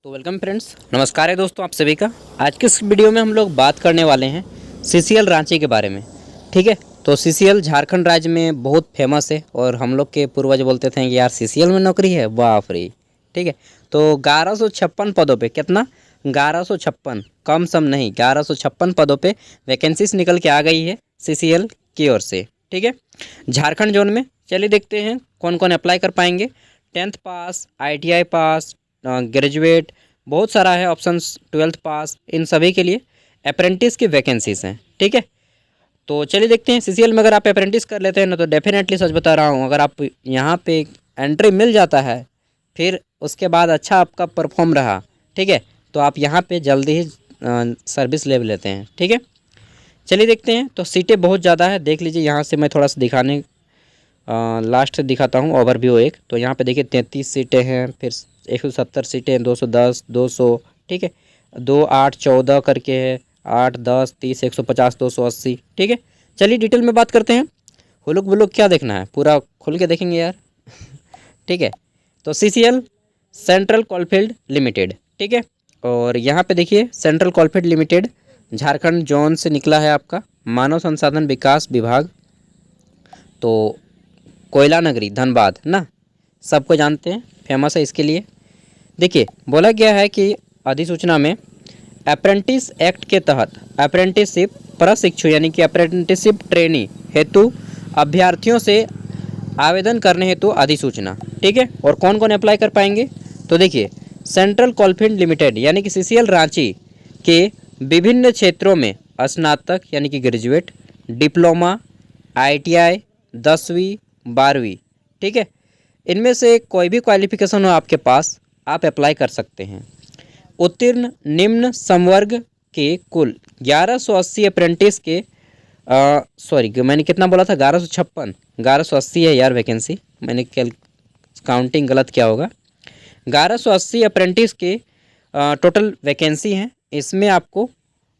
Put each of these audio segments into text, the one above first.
तो welcome friends, नमस्कार है दोस्तों आप सभी का। आज के इस वीडियो में हम लोग बात करने वाले हैं सीसीएल रांची के बारे में। ठीक है, तो सीसीएल झारखंड राज्य में बहुत फेमस है और हम लोग के पूर्वज बोलते थे कि यार सीसीएल में नौकरी है, बाप रे। ठीक है, तो 1156 पदों पे कितना 1156, कम सम नहीं, 1156 पदों पे वैकेंसीज निकल के आ गई है सीसीएल की ओर से। ठीक है, झारखंड जोन में। चलिए देखते हैं कौन कौन अप्लाई कर पाएंगे। 10th पास, ITI पास, ग्रेजुएट, बहुत सारा है ऑप्शंस, 12th पास, इन सभी के लिए अप्रेंटिस की वैकेंसीज हैं। ठीक है, तो चलिए देखते हैं सीसीएल में अगर आप अप्रेंटिस कर लेते हैं ना, तो डेफिनेटली सच बता रहा हूँ, अगर आप यहाँ पे एंट्री मिल जाता है, फिर उसके बाद अच्छा आपका परफॉर्म रहा, ठीक है, तो आप यहाँ पे जल्दी ही सर्विस ले लेते हैं। ठीक है, चलिए देखते हैं। तो सीटें बहुत ज़्यादा है, देख लीजिए यहाँ से मैं थोड़ा सा दिखाने लास्ट दिखाता हूँ ओवरव्यू एक। तो यहाँ पे देखिए 33 सीटें हैं, फिर 170 सीटें, 210, 200, ठीक है, 2, 8, 14 करके है, 8, 10, 30, 150, 280। ठीक है, चलिए डिटेल में बात करते हैं। हुलुक बुलुक क्या देखना है, पूरा खुल के देखेंगे यार। ठीक है, तो सीसीएल सेंट्रल कोलफील्ड लिमिटेड, ठीक है, और यहाँ पे देखिए central coalfield limited Jharkhand zone से निकला है आपका मानव संसाधन विकास विभाग। तो कोयला नगरी धनबाद ना, सबको जानते हैं, फेमस है इसके लिए। देखिए बोला गया है कि अधिसूचना में अप्रेंटिस एक्ट के तहत अप्रेंटिसशिप प्रशिक्षु यानी कि अप्रेंटिसशिप ट्रेनी हेतु अभ्यर्थियों से आवेदन करने हेतु अधिसूचना। ठीक है, और कौन कौन अप्लाई कर पाएंगे, तो देखिए सेंट्रल कोलफील्ड लिमिटेड यानी कि सीसीएल रांची के विभिन्न क्षेत्रों में स्नातक यानी कि ग्रेजुएट, डिप्लोमा, ITI, 10वीं 12वीं, ठीक है, इनमें से कोई भी क्वालिफिकेशन हो आपके पास, आप अप्लाई कर सकते हैं। उत्तीर्ण निम्न संवर्ग के कुल 1180 अप्रेंटिस के मैंने कितना बोला था, 1156, 1180 है यार वैकेंसी, मैंने काउंटिंग गलत किया होगा। 1180 अप्रेंटिस के टोटल वैकेंसी हैं, इसमें आपको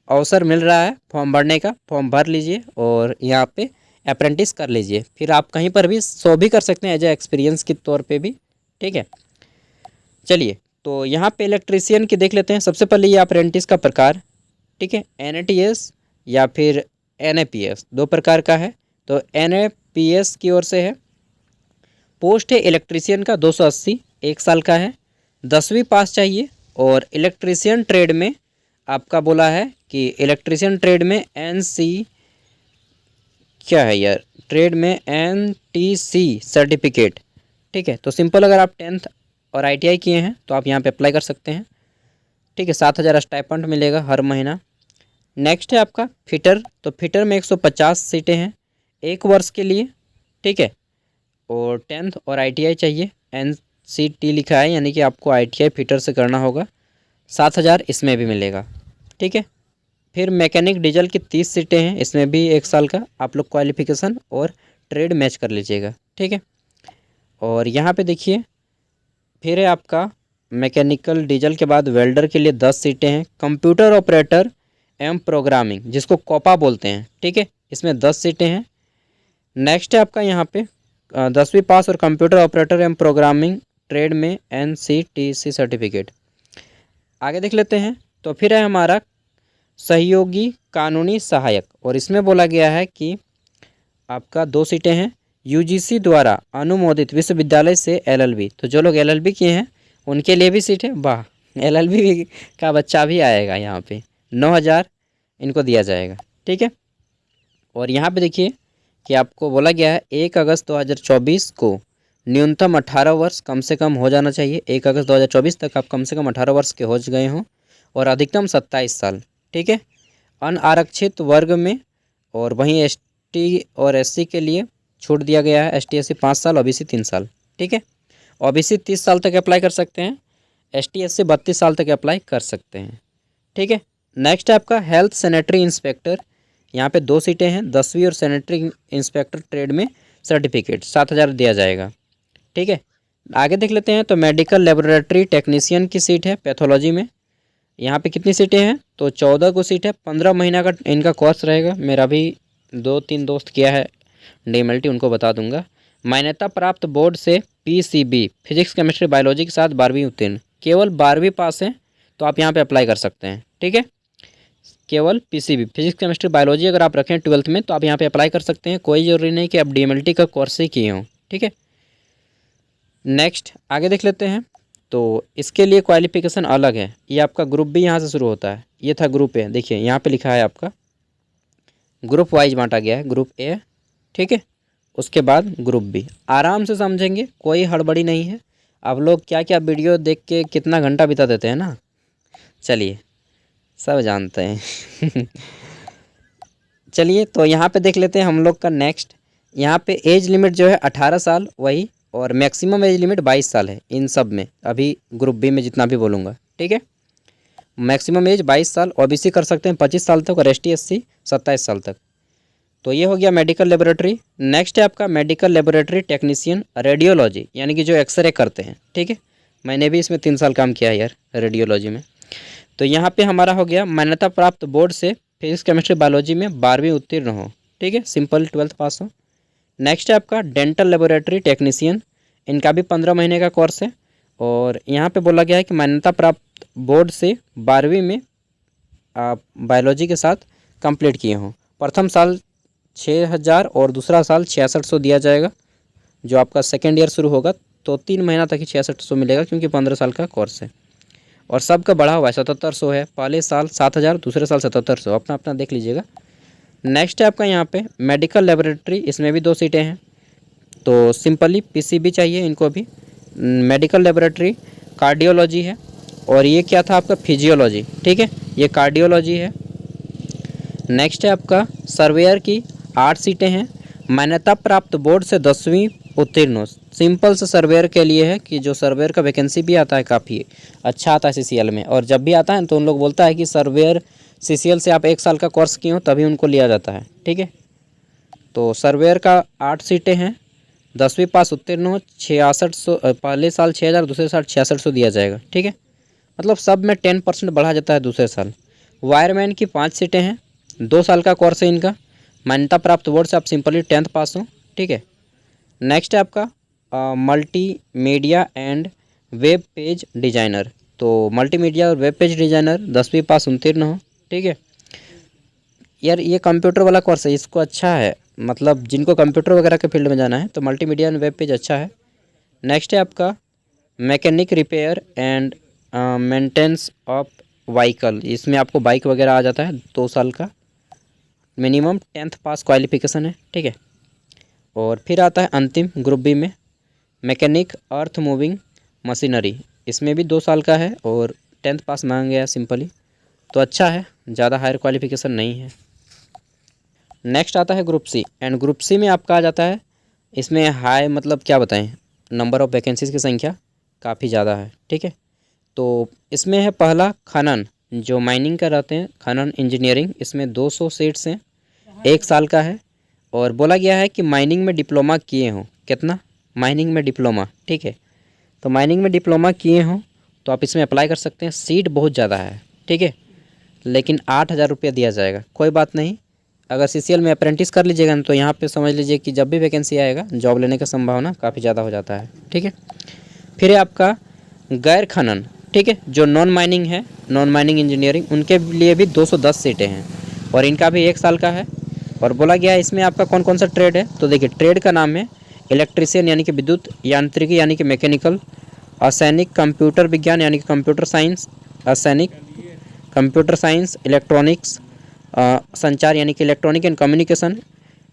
अवसर मिल रहा है फॉर्म भरने का। फॉर्म भर लीजिए और यहाँ पे अप्रेंटिस कर लीजिए, फिर आप कहीं पर भी शो भी कर सकते हैं एज ए एक्सपीरियंस के तौर पे भी। ठीक है, चलिए तो यहाँ पे इलेक्ट्रीशियन की देख लेते हैं। सबसे पहले ये अप्रेंटिस का प्रकार, ठीक है, NATS या फिर NAPS, दो प्रकार का है। तो NAPS की ओर से है। पोस्ट है इलेक्ट्रीशियन का 280, 1 साल का है, 10वीं पास चाहिए। और इलेक्ट्रीशियन ट्रेड में आपका बोला है कि इलेक्ट्रीशियन ट्रेड में क्या है यार, ट्रेड में NTC सर्टिफिकेट। ठीक है, तो सिंपल अगर आप 10th और ITI किए हैं तो आप यहाँ पे अप्लाई कर सकते हैं। ठीक है, 7000 स्टाइपेंड मिलेगा हर महीना। नेक्स्ट है आपका फिटर। तो फिटर में 150 सीटें हैं 1 वर्ष के लिए। ठीक है, और 10th और ITI चाहिए, NCT लिखा है, यानी कि आपको ITI फिटर से करना होगा। 7000 इसमें भी मिलेगा। ठीक है, फिर मैकेनिक डीजल की 30 सीटें हैं, इसमें भी 1 साल का आप लोग क्वालिफिकेशन और ट्रेड मैच कर लीजिएगा। ठीक है, और यहाँ पे देखिए फिर है आपका मैकेनिकल डीजल के बाद वेल्डर के लिए 10 सीटें हैं। कंप्यूटर ऑपरेटर एवं प्रोग्रामिंग, जिसको कोपा बोलते हैं, ठीक है, इसमें 10 सीटें हैं। नेक्स्ट है आपका यहाँ पे 10वीं पास और कंप्यूटर ऑपरेटर एवं प्रोग्रामिंग ट्रेड में NCTC सर्टिफिकेट। आगे देख लेते हैं। तो फिर है हमारा सहयोगी कानूनी सहायक, और इसमें बोला गया है कि आपका 2 सीटें हैं। UGC द्वारा अनुमोदित विश्वविद्यालय से LLB, तो जो लोग LLB किए हैं उनके लिए भी सीट है। वाह, LLB का बच्चा भी आएगा यहाँ पे, 9000 इनको दिया जाएगा। ठीक है, और यहाँ पे देखिए कि आपको बोला गया है 1 अगस्त 2024 को न्यूनतम 18 वर्ष कम से कम हो जाना चाहिए। 1 अगस्त 2024 तक आप कम से कम 18 वर्ष के हो गए हों, और अधिकतम 27 साल। ठीक है, अनारक्षित वर्ग में, और वहीं ST और SC के लिए छूट दिया गया है। ST SC 5 साल, OBC 3 साल। ठीक है, OBC 30 साल तक अप्लाई कर सकते हैं, ST SC 32 साल तक अप्लाई कर सकते हैं। ठीक है, नेक्स्ट है आपका हेल्थ सैनिटरी इंस्पेक्टर। यहाँ पे 2 सीटें हैं, 10वीं और सैनिटरी इंस्पेक्टर ट्रेड में सर्टिफिकेट 7000 दिया जाएगा। ठीक है, आगे देख लेते हैं। तो मेडिकल लेबोरेटरी टेक्नीशियन की सीट है पैथोलॉजी में। यहाँ पे कितनी सीटें हैं, तो 14 को सीट है। 15 महीना का इनका कोर्स रहेगा। मेरा भी 2-3 दोस्त किया है DMLT, उनको बता दूंगा। मान्यता प्राप्त बोर्ड से PCB फिजिक्स केमिस्ट्री बायोलॉजी के साथ 12वीं उत्तीर्ण केवल 12वीं पास है तो आप यहाँ पे अप्लाई कर सकते हैं। ठीक है, केवल पीसीबी फिजिक्स केमिस्ट्री बायोलॉजी अगर आप रखें 12th में तो आप यहाँ पे अप्लाई कर सकते हैं। कोई ज़रूरी नहीं कि आप डीएमएलटी का कोर्स ही किए हों। ठीक है, नेक्स्ट आगे देख लेते हैं। तो इसके लिए क्वालिफिकेशन अलग है। ये आपका ग्रुप बी यहाँ से शुरू होता है। ये था ग्रुप ए, देखिए यहाँ पे लिखा है आपका ग्रुप वाइज बांटा गया है, ग्रुप ए। ठीक है, उसके बाद ग्रुप बी। आराम से समझेंगे, कोई हड़बड़ी नहीं है। आप लोग क्या क्या वीडियो देख के कितना घंटा बिता देते हैं ना, चलिए सब जानते हैं। चलिए तो यहाँ पे देख लेते हैं हम लोग का नेक्स्ट। यहाँ पे एज लिमिट जो है 18 साल वही, और मैक्सिमम एज लिमिट 22 साल है इन सब में, अभी ग्रुप बी में जितना भी बोलूँगा। ठीक है, मैक्सिमम एज 22 साल, ओबीसी कर सकते हैं 25 साल तक और एसटी एससी 27 साल तक। तो ये हो गया मेडिकल लेबोरेटरी। नेक्स्ट है आपका मेडिकल लेबोरेटरी टेक्नीशियन रेडियोलॉजी, यानी कि जो एक्सरे करते हैं। ठीक है, मैंने भी इसमें 3 साल काम किया है यार रेडियोलॉजी में। तो यहाँ पे हमारा हो गया मान्यता प्राप्त बोर्ड से फिजिक्स केमिस्ट्री बायोलॉजी में 12वीं उत्तीर्ण हो। ठीक है, सिंपल 12th पास हो। नेक्स्ट है आपका डेंटल लेबोरेटरी टेक्नीशियन, इनका भी 15 महीने का कोर्स है। और यहाँ पे बोला गया है कि मान्यता प्राप्त बोर्ड से 12वीं में आप बायोलॉजी के साथ कंप्लीट किए हों। प्रथम साल 6000 और दूसरा साल 6600 दिया जाएगा। जो आपका सेकेंड ईयर शुरू होगा तो 3 महीना तक ही 6600 मिलेगा, क्योंकि 15 साल का कोर्स है। और सबका बढ़ा हुआ है, 7700 है। पहले साल 7000, दूसरे साल 7700, अपना अपना देख लीजिएगा। नेक्स्ट है आपका यहाँ पे मेडिकल लेबोरेटरी, इसमें भी 2 सीटें हैं। तो सिंपली पीसीबी चाहिए इनको भी। मेडिकल लेबोरेटरी कार्डियोलॉजी है, और ये क्या था आपका फिजियोलॉजी। ठीक है, ये कार्डियोलॉजी है। नेक्स्ट है आपका सर्वेयर की 8 सीटें हैं। मान्यता प्राप्त बोर्ड से 10वीं उत्तीर्ण हो। सिंपल से सर्वेयर के लिए है कि जो सर्वेयर का वैकेंसी भी आता है, काफ़ी अच्छा आता है सीसीएल में। और जब भी आता है तो उन लोग बोलता है कि सर्वेयर सीसीएल से आप 1 साल का कोर्स किए हो तभी उनको लिया जाता है। ठीक है, तो सर्वेयर का 8 सीटें हैं। 10वीं पास उत्तीर्ण हो, 6600, पहले साल 6000, दूसरे साल 6600 दिया जाएगा। ठीक है, मतलब सब में 10% बढ़ा जाता है दूसरे साल। वायरमैन की 5 सीटें हैं, 2 साल का कोर्स है इनका। मान्यता प्राप्त बोर्ड से आप सिंपली 10th पास हो। ठीक है, नेक्स्ट है आपका multimedia and web page designer. तो मल्टीमीडिया और वेब पेज डिजाइनर 10वीं पास उत्तीर्ण हो। ठीक है यार, ये कंप्यूटर वाला कोर्स है, इसको अच्छा है, मतलब जिनको कंप्यूटर वगैरह के फील्ड में जाना है तो मल्टीमीडिया एंड वेब पेज अच्छा है। नेक्स्ट है आपका mechanic repair and maintenance of vehicle, इसमें आपको बाइक वगैरह आ जाता है। 2 साल का मिनिमम 10th पास क्वालिफिकेशन है। ठीक है, और फिर आता है अंतिम ग्रुप बी में मैकेनिक अर्थ मूविंग मशीनरी, इसमें भी 2 साल का है और 10th पास मांगा गया सिंपली। तो अच्छा है, ज़्यादा हायर क्वालिफिकेशन नहीं है। नेक्स्ट आता है group C, and group C में आपका आ जाता है, इसमें हाई मतलब क्या बताएं, नंबर ऑफ़ वैकेंसीज़ की संख्या काफ़ी ज़्यादा है। ठीक है, तो इसमें है पहला खनन, जो माइनिंग का रहते हैं, खनन इंजीनियरिंग, इसमें 200 सीट्स हैं, 1 साल का है। और बोला गया है कि माइनिंग में डिप्लोमा किए हों। कितना? माइनिंग में डिप्लोमा। ठीक है, तो माइनिंग में डिप्लोमा किए हों तो आप इसमें अप्लाई कर सकते हैं। सीट बहुत ज़्यादा है। ठीक है, लेकिन 8000 रुपया दिया जाएगा। कोई बात नहीं, अगर सीसीएल में अप्रेंटिस कर लीजिएगा ना तो यहाँ पे समझ लीजिए कि जब भी वैकेंसी आएगा जॉब लेने का संभावना काफ़ी ज़्यादा हो जाता है। ठीक है, फिर है आपका गैर खनन। ठीक है, जो नॉन माइनिंग है, नॉन माइनिंग इंजीनियरिंग, उनके लिए भी 210 सीटें हैं और इनका भी 1 साल का है। और बोला गया है इसमें आपका कौन कौन सा ट्रेड है, तो देखिए ट्रेड का नाम है इलेक्ट्रीशियन यानी कि विद्युत यांत्रिकी यानी कि मैकेनिकल, असैनिक कंप्यूटर विज्ञान यानी कि कंप्यूटर साइंस, असैनिक कंप्यूटर साइंस, इलेक्ट्रॉनिक्स संचार यानी कि इलेक्ट्रॉनिक एंड कम्युनिकेशन,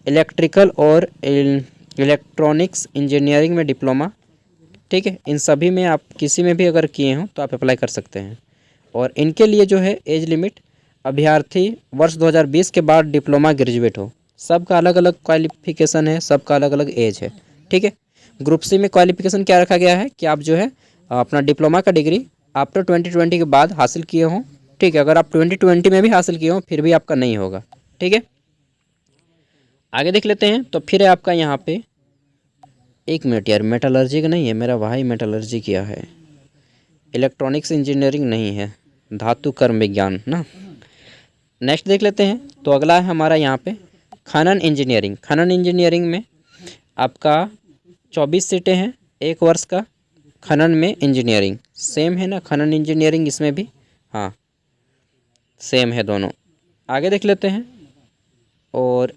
इलेक्ट्रिकल और इलेक्ट्रॉनिक्स इंजीनियरिंग में डिप्लोमा। ठीक है, इन सभी में आप किसी में भी अगर किए हों तो आप अप्लाई कर सकते हैं। और इनके लिए जो है एज लिमिट, अभ्यर्थी वर्ष 2020 के बाद डिप्लोमा ग्रेजुएट हो। सबका अलग अलग क्वालिफिकेशन है, सबका अलग अलग एज है। ठीक है, ग्रुप सी में क्वालिफिकेशन क्या रखा गया है कि आप जो है अपना डिप्लोमा का डिग्री आफ्टर 2020 के बाद हासिल किए हों। ठीक है, अगर आप 2020 में भी हासिल किए हों फिर भी आपका नहीं होगा। ठीक है, आगे देख लेते हैं। तो फिर है आपका यहाँ पे, 1 मिनट यार, मेटलर्जी का नहीं है, मेरा भाई मेटलर्जी किया है, इलेक्ट्रॉनिक्स इंजीनियरिंग नहीं है, धातु कर्म विज्ञान ना। नेक्स्ट देख लेते हैं। तो अगला है हमारा यहाँ पे खनन इंजीनियरिंग। खनन इंजीनियरिंग में आपका 24 सीटें हैं, 1 वर्ष का खनन में इंजीनियरिंग, सेम है ना, खनन इंजीनियरिंग इसमें भी, हाँ सेम है दोनों। आगे देख लेते हैं। और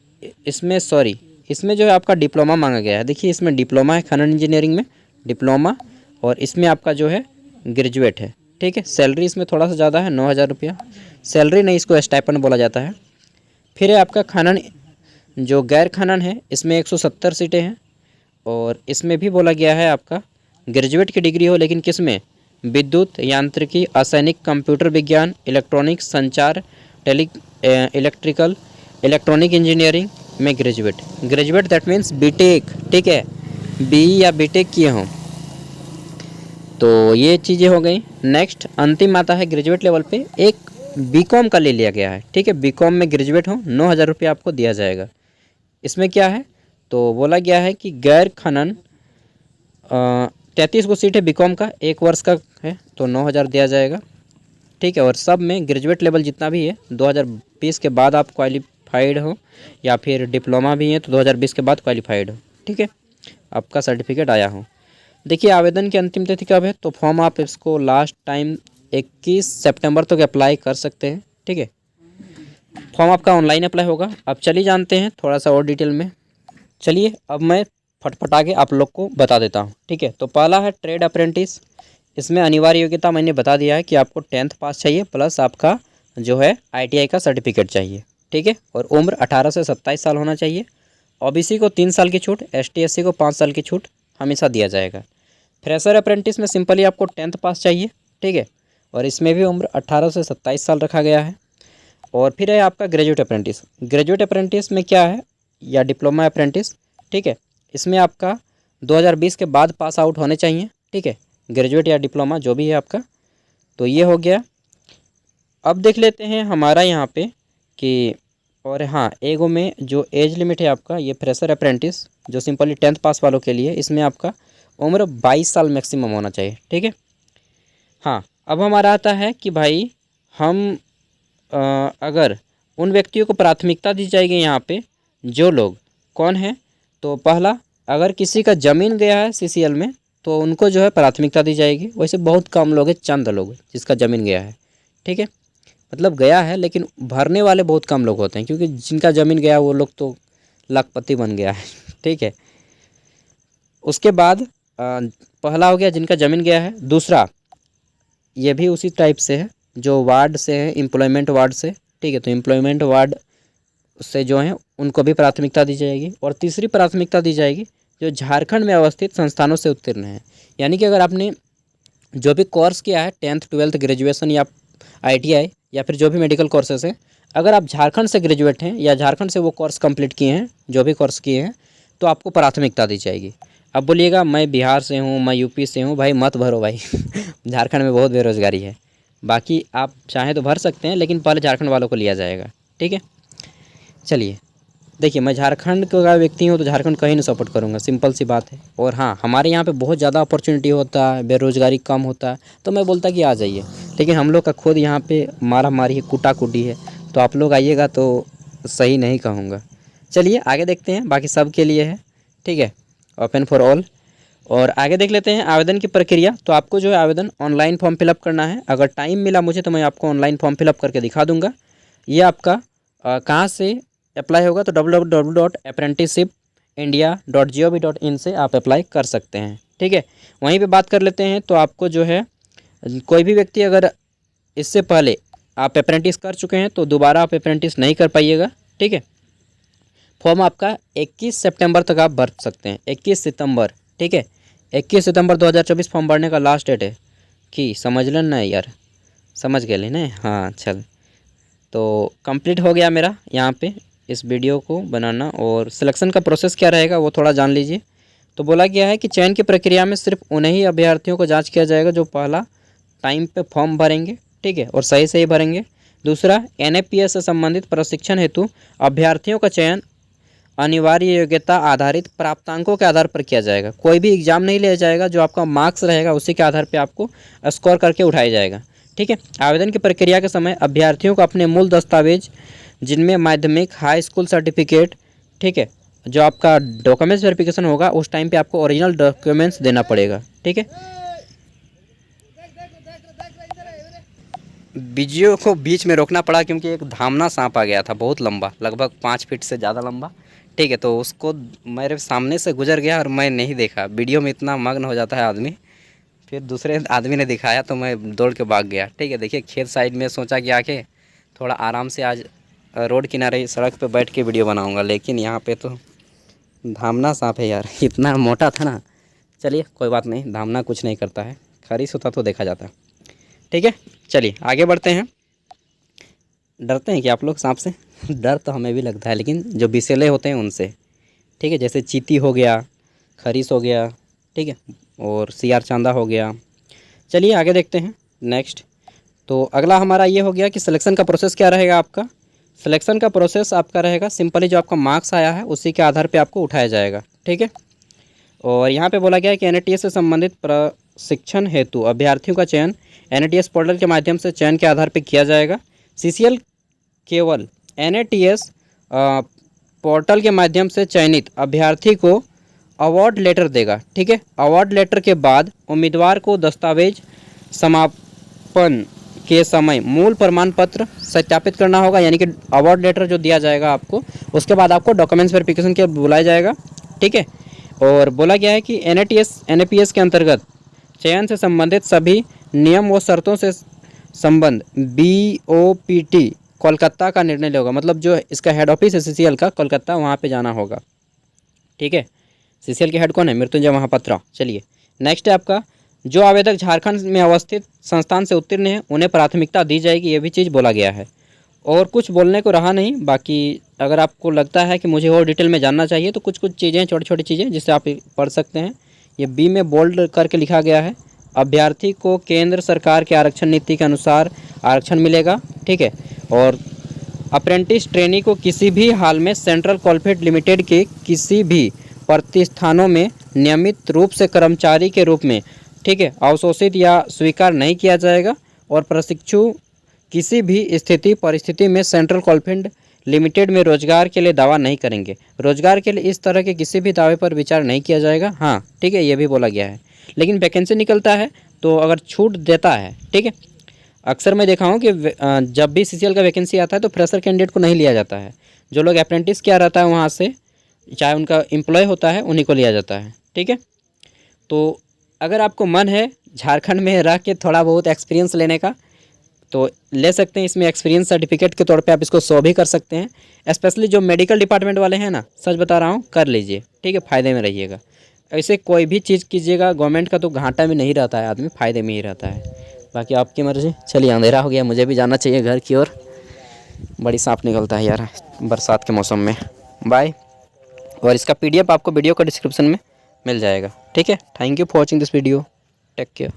इसमें सॉरी, इसमें जो है आपका डिप्लोमा मांगा गया है। देखिए इसमें डिप्लोमा है खनन इंजीनियरिंग में, डिप्लोमा, और इसमें आपका जो है ग्रेजुएट है। ठीक है, सैलरी इसमें थोड़ा सा ज़्यादा है, 9,000 रुपया। सैलरी नहीं, इसको स्टाइपेंड बोला जाता है। फिर है आपका खनन, जो गैर खनन है, इसमें 170 सीटें हैं। और इसमें भी बोला गया है आपका ग्रेजुएट की डिग्री हो, लेकिन किस में, विद्युत, यांत्रिकी, असैनिक, कंप्यूटर विज्ञान, इलेक्ट्रॉनिक, संचार, इलेक्ट्रिकल, इलेक्ट्रॉनिक इंजीनियरिंग में ग्रेजुएट दैट मीन्स बीटेक। ठीक है, बी या बीटेक किए हों। तो ये चीज़ें हो गई। नेक्स्ट अंतिम आता है ग्रेजुएट लेवल पे, एक बीकॉम का ले लिया गया है। ठीक है, बीकॉम में ग्रेजुएट हो, 9,000 रुपये आपको दिया जाएगा। इसमें क्या है, तो बोला गया है कि गैर खनन 33 को सीट है बीकॉम का, 1 वर्ष का है, तो 9,000 दिया जाएगा। ठीक है, और सब में ग्रेजुएट लेवल जितना भी है 2020 के बाद आप क्वालिफाइड हो, या फिर डिप्लोमा भी है तो 2020 के बाद क्वालिफाइड हो। ठीक है, आपका सर्टिफिकेट आया हो। देखिए आवेदन की अंतिम तिथि कब है, तो फॉर्म आप इसको लास्ट टाइम 21 सितंबर तक अप्लाई कर सकते हैं। ठीक है, फॉर्म आपका ऑनलाइन अप्लाई होगा। अब चलिए जानते हैं थोड़ा सा और डिटेल में। चलिए अब मैं फटफटा के आप लोग को बता देता हूँ। ठीक है, तो पहला है ट्रेड अप्रेंटिस। इसमें अनिवार्य योग्यता मैंने बता दिया है कि आपको 10th पास चाहिए, प्लस आपका जो है ITI का सर्टिफिकेट चाहिए। ठीक है, और उम्र 18 से 27 साल होना चाहिए। OBC को 3 साल की छूट, ST SC को 5 साल की छूट हमेशा दिया जाएगा। फ्रेशर अप्रेंटिस में सिंपली आपको 10th पास चाहिए। ठीक है, और इसमें भी उम्र 18 से 27 साल रखा गया है। और फिर है आपका ग्रेजुएट अप्रेंटिस। ग्रेजुएट अप्रेंटिस में क्या है, या डिप्लोमा अप्रेंटिस। ठीक है, इसमें आपका 2020 के बाद पास आउट होने चाहिए। ठीक है, ग्रेजुएट या डिप्लोमा जो भी है आपका। तो ये हो गया। अब देख लेते हैं हमारा यहाँ पे कि, और हाँ एगो में जो एज लिमिट है आपका, ये फ्रेशर अप्रेंटिस जो सिंपली 10th पास वालों के लिए, इसमें आपका उम्र 22 साल मैक्सिमम होना चाहिए। ठीक है, हाँ अब हमारा आता है कि भाई हम अगर उन व्यक्तियों को प्राथमिकता दी जाएगी यहाँ पे, जो लोग कौन है, तो पहला अगर किसी का ज़मीन गया है CCL में तो उनको जो है प्राथमिकता दी जाएगी। वैसे बहुत कम लोग हैं, चंद लोग जिसका ज़मीन गया है। ठीक है, मतलब गया है लेकिन भरने वाले बहुत कम लोग होते हैं, क्योंकि जिनका ज़मीन गया वो लोग तो लाखपति बन गया है। ठीक है, उसके बाद पहला हो गया जिनका ज़मीन गया है। दूसरा ये भी उसी टाइप से है, जो वार्ड से है, एम्प्लॉयमेंट वार्ड से। ठीक है, तो एम्प्लॉयमेंट वार्ड से जो हैं उनको भी प्राथमिकता दी जाएगी। और तीसरी प्राथमिकता दी जाएगी जो झारखंड में अवस्थित संस्थानों से उत्तीर्ण हैं। यानी कि अगर आपने जो भी कोर्स किया है 10th 12th ग्रेजुएशन या ITI या फिर जो भी मेडिकल कोर्सेस हैं, अगर आप झारखंड से ग्रेजुएट हैं या झारखंड से वो कोर्स कंप्लीट किए हैं, जो भी कोर्स किए हैं, तो आपको प्राथमिकता दी जाएगी। अब बोलिएगा मैं बिहार से हूँ, मैं UP से हूँ, भाई मत भरो भाई। झारखंड में बहुत बेरोज़गारी है। बाकी आप चाहें तो भर सकते हैं, लेकिन पहले झारखंड वालों को लिया जाएगा। ठीक है, चलिए देखिए मैं झारखंड का व्यक्ति हूँ तो झारखंड कहीं नहीं सपोर्ट करूँगा, सिंपल सी बात है। और हाँ हमारे यहाँ पे बहुत ज़्यादा अपॉर्चुनिटी होता है, बेरोज़गारी कम होता है, तो मैं बोलता कि आ जाइए। लेकिन हम लोग का खुद यहाँ पे मारा मारी है, कूटा कूटी है, तो आप लोग आइएगा तो सही नहीं कहूँगा। चलिए आगे देखते हैं, बाकी सब के लिए है। ठीक है, ओपन फॉर ऑल। और आगे देख लेते हैं आवेदन की प्रक्रिया। तो आपको जो है आवेदन ऑनलाइन फॉर्म फिलअप करना है। अगर टाइम मिला मुझे तो मैं आपको ऑनलाइन फॉर्म फिलअप करके दिखा दूँगा। ये आपका कहाँ से अप्लाई होगा, तो www.apprenticeshipindia.gov.in से आप अप्लाई कर सकते हैं। ठीक है, वहीं पे बात कर लेते हैं। तो आपको जो है कोई भी व्यक्ति अगर इससे पहले आप अप्रेंटिस कर चुके हैं तो दोबारा आप अप्रेंटिस नहीं कर पाइएगा। ठीक है, फॉर्म आपका 21 सितंबर तक आप भर सकते हैं, 21 सितंबर। ठीक है, 21 सितंबर 2024 फॉर्म भरने का लास्ट डेट है। कि समझ लें ना यार, समझ गए ले ना। हाँ चल, तो कंप्लीट हो गया मेरा यहाँ पे इस वीडियो को बनाना। और सिलेक्शन का प्रोसेस क्या रहेगा वो थोड़ा जान लीजिए। तो बोला गया है कि चयन की प्रक्रिया में सिर्फ उन्हीं ही अभ्यर्थियों को जांच किया जाएगा जो पहला टाइम पे फॉर्म भरेंगे। ठीक है, और सही सही भरेंगे। दूसरा, NAPS से संबंधित प्रशिक्षण हेतु अभ्यर्थियों का चयन अनिवार्य योग्यता आधारित प्राप्तांकों के आधार पर किया जाएगा। कोई भी एग्जाम नहीं लिया जाएगा, जो आपका मार्क्स रहेगा उसी के आधार पर आपको स्कोर करके उठाया जाएगा। ठीक है, आवेदन की प्रक्रिया के समय अभ्यर्थियों को अपने मूल दस्तावेज, जिनमें माध्यमिक, हाई स्कूल सर्टिफिकेट, ठीक है, जो आपका डॉक्यूमेंट्स वेरिफिकेशन होगा उस टाइम पे आपको ओरिजिनल डॉक्यूमेंट्स देना पड़ेगा। ठीक है, वीडियो को बीच में रोकना पड़ा क्योंकि एक धामना सांप आ गया था, बहुत लंबा, लगभग 5 फीट से ज़्यादा लंबा। ठीक है, तो उसको मेरे सामने से गुजर गया और मैं नहीं देखा। वीडियो में इतना मग्न हो जाता है आदमी। फिर दूसरे आदमी ने दिखाया तो मैं दौड़ के भाग गया। ठीक है, देखिए खेत साइड में सोचा कि आके थोड़ा आराम से आज रोड किनारे सड़क पे बैठ के वीडियो बनाऊंगा, लेकिन यहाँ पे तो धामना सांप है यार, इतना मोटा था ना। चलिए कोई बात नहीं, धामना कुछ नहीं करता है, खरीस होता तो देखा जाता। ठीक है, चलिए आगे बढ़ते हैं। डरते हैं कि आप लोग सांप से? डर तो हमें भी लगता है, लेकिन जो विषैले होते हैं उनसे। ठीक है, जैसे चीती हो गया, खरीस हो गया, ठीक है, और सियार चांदा हो गया। चलिए आगे देखते हैं नेक्स्ट। तो अगला हमारा ये हो गया कि सिलेक्शन का प्रोसेस क्या रहेगा आपका। सिलेक्शन का प्रोसेस आपका रहेगा सिंपली जो आपका मार्क्स आया है उसी के आधार पे आपको उठाया जाएगा। ठीक है, और यहाँ पे बोला गया है कि एनएटीएस से संबंधित प्रशिक्षण हेतु अभ्यर्थियों का चयन एनएटीएस पोर्टल के माध्यम से चयन के आधार पर किया जाएगा। सीसीएल केवल एनएटीएस पोर्टल के माध्यम से चयनित अभ्यर्थी को अवार्ड लेटर देगा। ठीक है, अवार्ड लेटर के बाद उम्मीदवार को दस्तावेज समापन के समय मूल प्रमाण पत्र सत्यापित करना होगा, यानी कि अवार्ड लेटर जो दिया जाएगा आपको, उसके बाद आपको डॉक्यूमेंट्स वेरिफिकेशन के बुलाया जाएगा। ठीक है, और बोला गया है कि एनएपीएस के अंतर्गत चयन से संबंधित सभी नियम व शर्तों से संबंध BOPT कोलकाता का निर्णय लेगा। मतलब जो इसका हेड ऑफिस है सीसीएल का कोलकाता, वहाँ पे जाना होगा। ठीक है, सीसीएल के हेड कौन है? मृत्युंजय महापात्रा। चलिए नेक्स्ट है आपका, जो आवेदक झारखंड में अवस्थित संस्थान से उत्तीर्ण हैं उन्हें प्राथमिकता दी जाएगी, ये भी चीज़ बोला गया है। और कुछ बोलने को रहा नहीं। बाकी अगर आपको लगता है कि मुझे और डिटेल में जानना चाहिए तो कुछ कुछ चीज़ें, छोटी छोटी चीज़ें जिससे आप पढ़ सकते हैं। ये बी में बोल्ड करके लिखा गया है, अभ्यर्थी को केंद्र सरकार के आरक्षण नीति के अनुसार आरक्षण मिलेगा। ठीक है, और अप्रेंटिस ट्रेनी को किसी भी हाल में सेंट्रल कोलफील्ड लिमिटेड के किसी भी प्रतिष्ठानों में नियमित रूप से कर्मचारी के रूप में, ठीक है, अवशोषित या स्वीकार नहीं किया जाएगा। और प्रशिक्षु किसी भी स्थिति परिस्थिति में सेंट्रल कोलफील्ड लिमिटेड में रोजगार के लिए दावा नहीं करेंगे। रोजगार के लिए इस तरह के किसी भी दावे पर विचार नहीं किया जाएगा। हाँ ठीक है, ये भी बोला गया है। लेकिन वैकेंसी निकलता है तो अगर छूट देता है, ठीक है, अक्सर मैं देखा हूँ कि जब भी सीसीएल का वैकेंसी आता है तो फ्रेशर कैंडिडेट को नहीं लिया जाता है। जो लोग अप्रेंटिस किया रहता है वहाँ से, चाहे उनका एम्प्लॉय होता है, उन्हीं को लिया जाता है। ठीक है, तो अगर आपको मन है झारखंड में रह के थोड़ा बहुत एक्सपीरियंस लेने का तो ले सकते हैं। इसमें एक्सपीरियंस सर्टिफिकेट के तौर पे आप इसको शो भी कर सकते हैं। स्पेशली जो मेडिकल डिपार्टमेंट वाले हैं ना, सच बता रहा हूँ, कर लीजिए। ठीक है, फ़ायदे में रहिएगा। ऐसे कोई भी चीज़ कीजिएगा गवर्नमेंट का तो घाटा में नहीं रहता है आदमी, फ़ायदे में ही रहता है। बाकी आपकी मर्ज़ी। चलिए अंधेरा हो गया, मुझे भी जाना चाहिए घर की ओर। बड़ी सांप निकलता है यार बरसात के मौसम में। बाय। और इसका PDF आपको वीडियो का डिस्क्रिप्शन में मिल जाएगा। ठीक है, thank you for watching this video, take care.